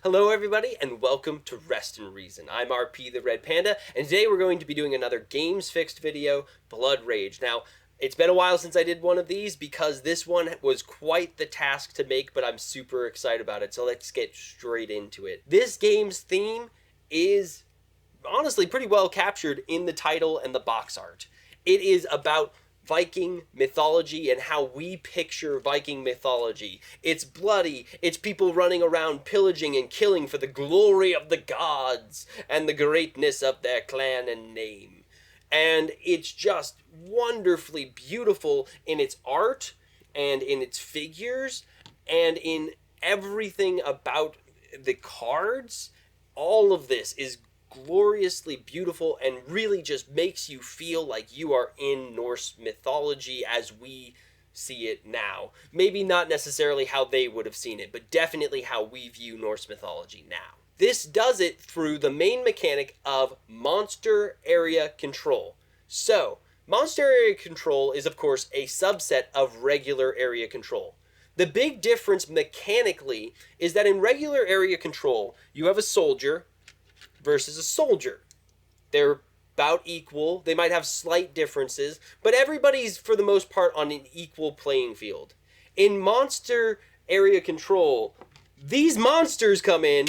Hello everybody and welcome to Rest and Reason. I'm RP the Red Panda and today we're going to be doing another Games Fixed video, Blood Rage. Now, it's been a while since I did one of these because this one was quite the task to make, but I'm super excited about it, so let's get straight into it. This game's theme is honestly pretty well captured in the title and the box art. It is about Viking mythology and how we picture Viking mythology. It's bloody, it's people running around pillaging and killing for the glory of the gods and the greatness of their clan and name. And it's just wonderfully beautiful in its art and in its figures and in everything about the cards. All of this is gloriously beautiful and really just makes you feel like you are in Norse mythology as we see it now. Maybe not necessarily how they would have seen it, but definitely how we view Norse mythology now. This does it through the main mechanic of monster area control. So, monster area control is of course a subset of regular area control. The big difference mechanically is that in regular area control, you have a soldier versus a soldier. They're about equal. They might have slight differences, but everybody's for the most part on an equal playing field. In monster area control, these monsters come in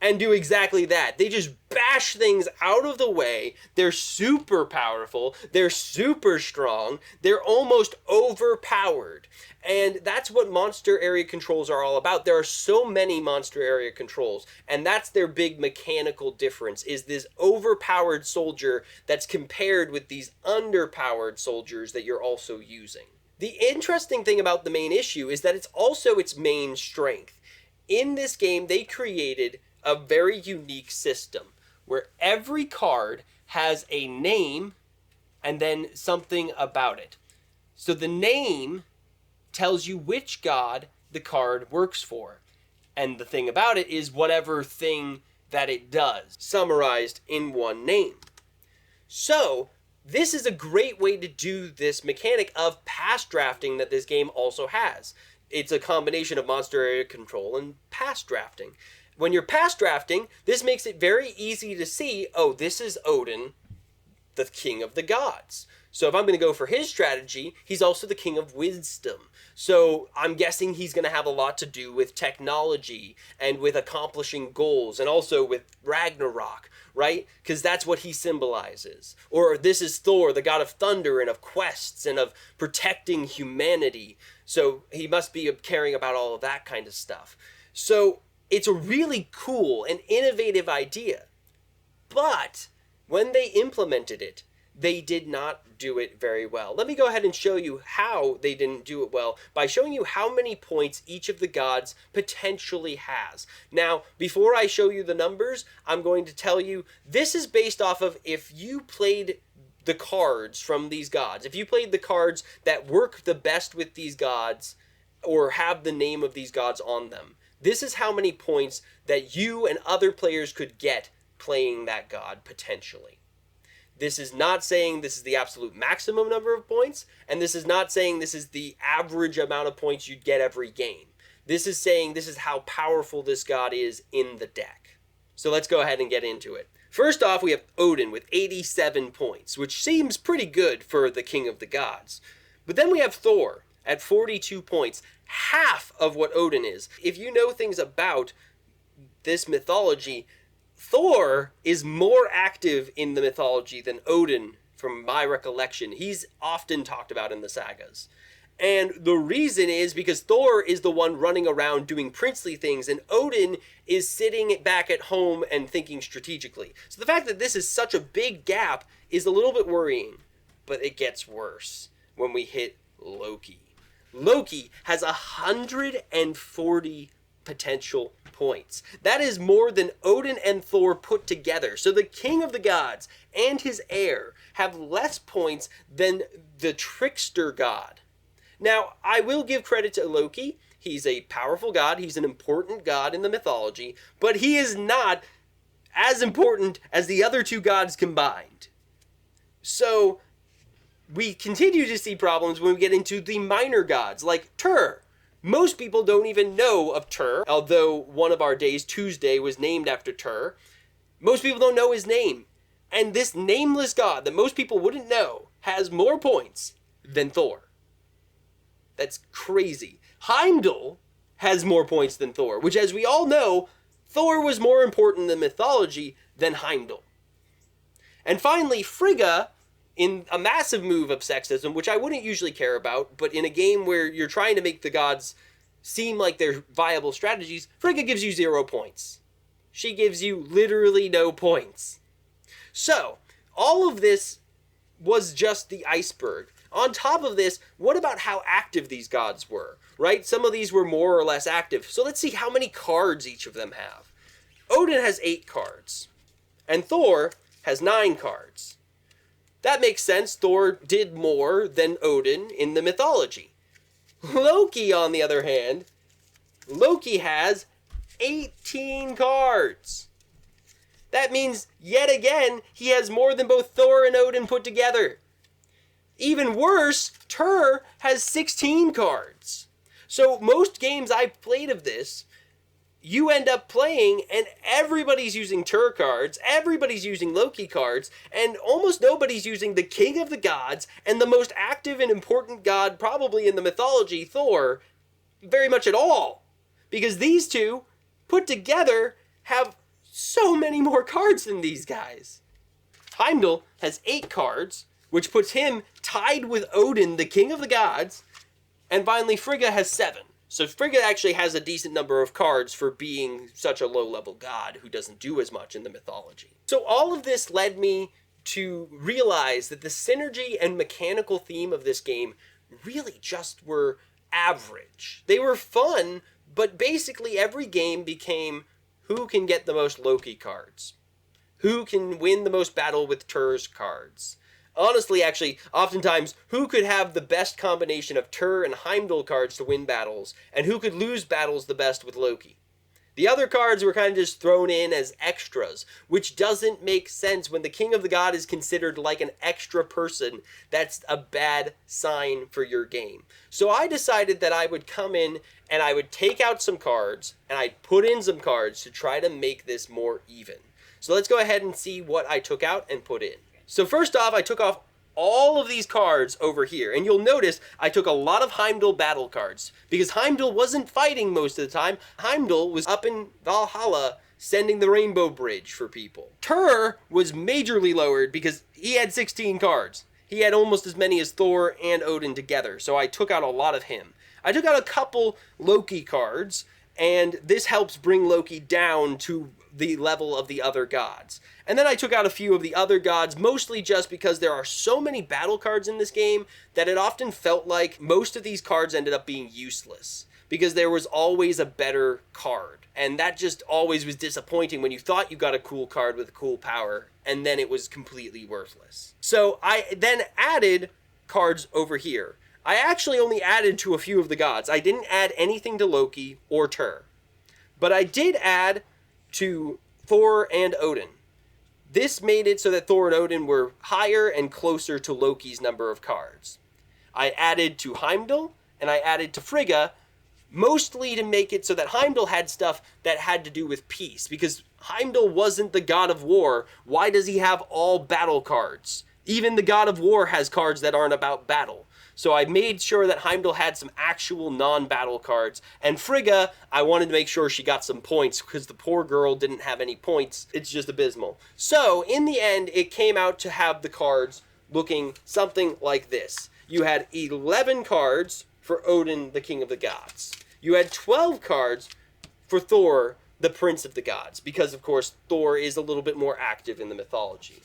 and do exactly that. They just bash things out of the way. They're super powerful. They're super strong. They're almost overpowered. And that's what monster area controls are all about. There are so many monster area controls, and that's their big mechanical difference, is this overpowered soldier that's compared with these underpowered soldiers that you're also using. The interesting thing about the main issue is that it's also its main strength. In this game, they created a very unique system where every card has a name and then something about it. So the name tells you which god the card works for. And the thing about it is whatever thing that it does, summarized in one name. So, this is a great way to do this mechanic of pass drafting that this game also has. It's a combination of monster area control and pass drafting. When you're pass drafting, this makes it very easy to see, oh, this is Odin, the king of the gods. So if I'm going to go for his strategy, he's also the king of wisdom. So I'm guessing he's going to have a lot to do with technology and with accomplishing goals and also with Ragnarok, right? Because that's what he symbolizes. Or this is Thor, the god of thunder and of quests and of protecting humanity. So he must be caring about all of that kind of stuff. So it's a really cool and innovative idea. But when they implemented it, they did not do it very well. Let me go ahead and show you how they didn't do it well by showing you how many points each of the gods potentially has. Now, before I show you the numbers, I'm going to tell you this is based off of if you played the cards from these gods. If you played the cards that work the best with these gods or have the name of these gods on them. This is how many points that you and other players could get playing that god potentially. This is not saying this is the absolute maximum number of points, and this is not saying this is the average amount of points you'd get every game. This is saying this is how powerful this god is in the deck. So let's go ahead and get into it. First off, we have Odin with 87 points, which seems pretty good for the king of the gods. But then we have Thor at 42 points, half of what Odin is. If you know things about this mythology, Thor is more active in the mythology than Odin, from my recollection. He's often talked about in the sagas. And the reason is because Thor is the one running around doing princely things, and Odin is sitting back at home and thinking strategically. So the fact that this is such a big gap is a little bit worrying, but it gets worse when we hit Loki. Loki has 140 potential points. That is more than Odin and Thor put together. So the king of the gods and his heir have less points than the trickster god. Now, I will give credit to Loki. He's a powerful god. He's an important god in the mythology, but he is not as important as the other two gods combined. So we continue to see problems when we get into the minor gods, like Tyr. Most people don't even know of Tyr, although one of our days, Tuesday, was named after Tyr. Most people don't know his name. And this nameless god that most people wouldn't know has more points than Thor. That's crazy. Heimdall has more points than Thor, which, as we all know, Thor was more important in mythology than Heimdall. And finally, Frigga, in a massive move of sexism, which I wouldn't usually care about, but in a game where you're trying to make the gods seem like they're viable strategies, Frigga gives you 0 points. She gives you literally no points. So, all of this was just the iceberg. On top of this, what about how active these gods were, right? Some of these were more or less active. So let's see how many cards each of them have. Odin has 8 cards, and Thor has 9 cards. That makes sense. Thor did more than Odin in the mythology. Loki, on the other hand, Loki has 18 cards. That means, yet again, he has more than both Thor and Odin put together. Even worse, Tyr has 16 cards. So most games I've played of this, you end up playing and everybody's using Tyr cards, everybody's using Loki cards, and almost nobody's using the king of the gods and the most active and important god probably in the mythology, Thor, very much at all. Because these two, put together, have so many more cards than these guys. Heimdall has 8 cards, which puts him tied with Odin, the king of the gods, and finally Frigga has 7. So Frigga actually has a decent number of cards for being such a low-level god who doesn't do as much in the mythology. So all of this led me to realize that the synergy and mechanical theme of this game really just were average. They were fun, but basically every game became who can get the most Loki cards? Who can win the most battle with Tyr's cards? Honestly, actually, oftentimes, who could have the best combination of Tyr and Heimdall cards to win battles, and who could lose battles the best with Loki? The other cards were kind of just thrown in as extras, which doesn't make sense. When the king of the god is considered like an extra person, that's a bad sign for your game. So I decided that I would come in and I would take out some cards, and I'd put in some cards to try to make this more even. So let's go ahead and see what I took out and put in. So first off, I took off all of these cards over here. And you'll notice I took a lot of Heimdall battle cards, because Heimdall wasn't fighting most of the time. Heimdall was up in Valhalla sending the Rainbow Bridge for people. Tyr was majorly lowered because he had 16 cards. He had almost as many as Thor and Odin together, so I took out a lot of him. I took out a couple Loki cards, and this helps bring Loki down to the level of the other gods. And then I took out a few of the other gods, mostly just because there are so many battle cards in this game that it often felt like most of these cards ended up being useless, because there was always a better card. And that just always was disappointing when you thought you got a cool card with a cool power, and then it was completely worthless. So I then added cards over here. I actually only added to a few of the gods. I didn't add anything to Loki or Tyr. But I did add to Thor and Odin. This made it so that Thor and Odin were higher and closer to Loki's number of cards. I added to Heimdall, and I added to Frigga, mostly to make it so that Heimdall had stuff that had to do with peace, because Heimdall wasn't the god of war. Why does he have all battle cards? Even the god of war has cards that aren't about battle. So I made sure that Heimdall had some actual non-battle cards. And Frigga, I wanted to make sure she got some points, because the poor girl didn't have any points. It's just abysmal. So in the end, it came out to have the cards looking something like this. You had 11 cards for Odin, the king of the gods. You had 12 cards for Thor, the prince of the gods, because of course Thor is a little bit more active in the mythology.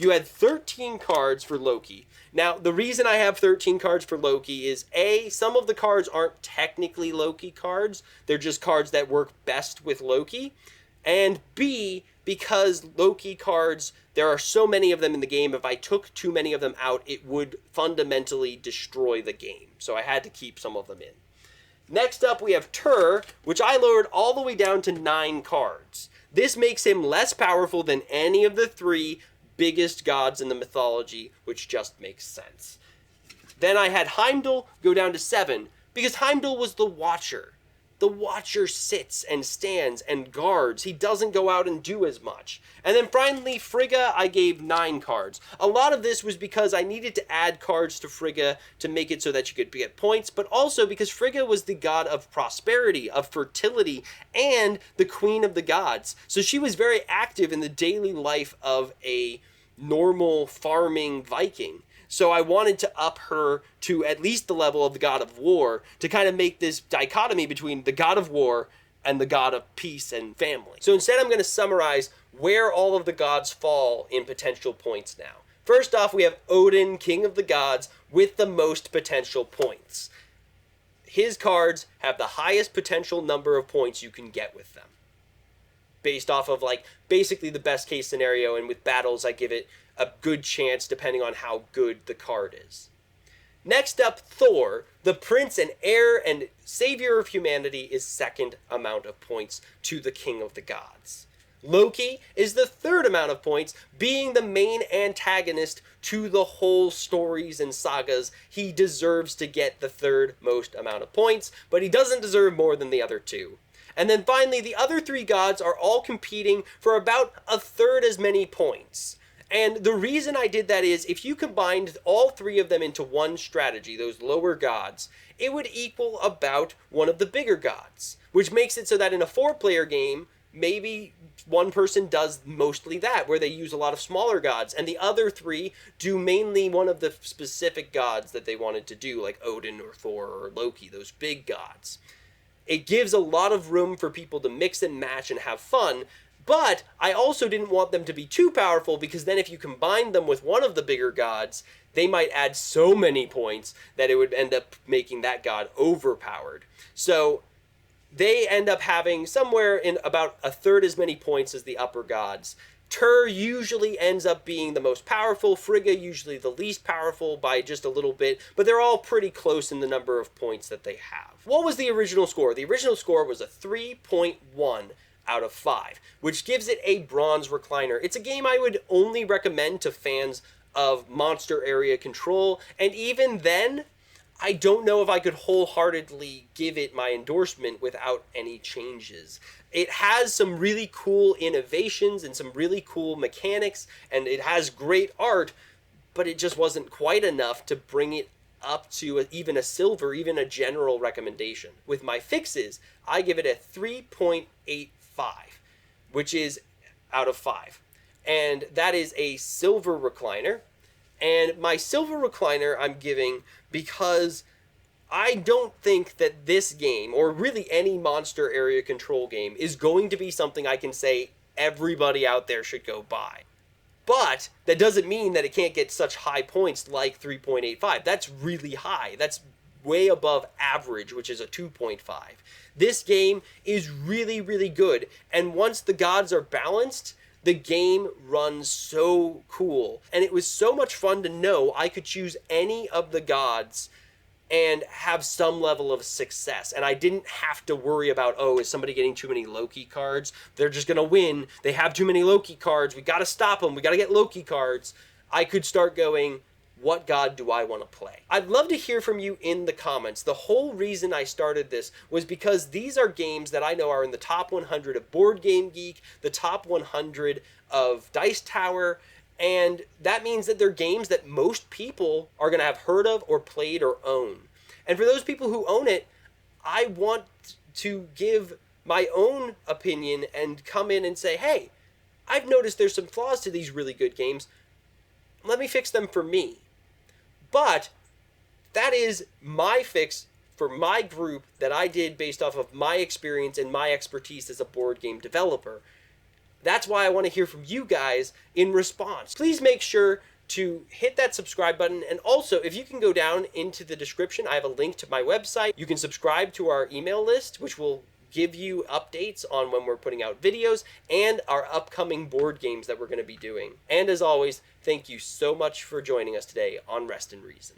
You had 13 cards for Loki. Now, the reason I have 13 cards for Loki is, A, some of the cards aren't technically Loki cards. They're just cards that work best with Loki. And B, because Loki cards, there are so many of them in the game, if I took too many of them out, it would fundamentally destroy the game. So I had to keep some of them in. Next up, we have Tyr, which I lowered all the way down to 9 cards. This makes him less powerful than any of the 3 biggest gods in the mythology, which just makes sense. Then I had Heimdall go down to 7, Because Heimdall was the Watcher. The Watcher sits and stands and guards. He doesn't go out and do as much. And then finally, Frigga, I gave 9 cards. A lot of this was because I needed to add cards to Frigga to make it so that you could get points, but also because Frigga was the god of prosperity, of fertility, and the queen of the gods. So she was very active in the daily life of a normal farming Viking. So I wanted to up her to at least the level of the god of war to kind of make this dichotomy between the god of war and the god of peace and family. So instead I'm going to summarize where all of the gods fall in potential points now. First off, we have Odin, king of the gods, with the most potential points. His cards have the highest potential number of points you can get with them, based off of like basically the best case scenario, and with battles I give it a good chance depending on how good the card is. Next up, Thor, the prince and heir and savior of humanity, is second amount of points to the king of the gods. Loki is the third amount of points, being the main antagonist to the whole stories and sagas. He deserves to get the third most amount of points, but he doesn't deserve more than the other two. And then finally, the other 3 gods are all competing for about a third as many points. And the reason I did that is if you combined all 3 of them into one strategy, those lower gods, it would equal about one of the bigger gods, which makes it so that in a 4-player game, maybe one person does mostly that, where they use a lot of smaller gods, and the other 3 do mainly one of the specific gods that they wanted to do, like Odin or Thor or Loki, those big gods. It gives a lot of room for people to mix and match and have fun, but I also didn't want them to be too powerful, because then if you combine them with one of the bigger gods, they might add so many points that it would end up making that god overpowered. So they end up having somewhere in about a third as many points as the upper gods. Tyr usually ends up being the most powerful, Frigga usually the least powerful by just a little bit, but they're all pretty close in the number of points that they have. What was the original score? The original score was a 3.1 out of 5, which gives it a bronze recliner. It's a game I would only recommend to fans of monster area control, and even then, I don't know if I could wholeheartedly give it my endorsement without any changes. It has some really cool innovations and some really cool mechanics, and it has great art, but it just wasn't quite enough to bring it up to even a silver, even a general recommendation. With my fixes, I give it a 3.85, which is out of 5. And that is a silver recliner. And my silver recliner I'm giving because I don't think that this game, or really any monster area control game, is going to be something I can say everybody out there should go buy. But that doesn't mean that it can't get such high points like 3.85. That's really high. That's way above average, which is a 2.5. This game is really, really good. And once the gods are balanced, the game runs so cool. And it was so much fun to know I could choose any of the gods and have some level of success. And I didn't have to worry about, oh, is somebody getting too many Loki cards? They're just going to win. They have too many Loki cards. We got to stop them. We got to get Loki cards. I could start going, what god do I want to play? I'd love to hear from you in the comments. The whole reason I started this was because these are games that I know are in the top 100 of Board Game Geek, the top 100 of Dice Tower, and that means that they're games that most people are going to have heard of or played or own. And for those people who own it, I want to give my own opinion and come in and say, hey, I've noticed there's some flaws to these really good games. Let me fix them for me. But that is my fix for my group that I did based off of my experience and my expertise as a board game developer. That's why I want to hear from you guys in response. Please make sure to hit that subscribe button. And also, if you can go down into the description, I have a link to my website. You can subscribe to our email list, which will give you updates on when we're putting out videos and our upcoming board games that we're going to be doing. And as always, thank you so much for joining us today on Rest and Reason.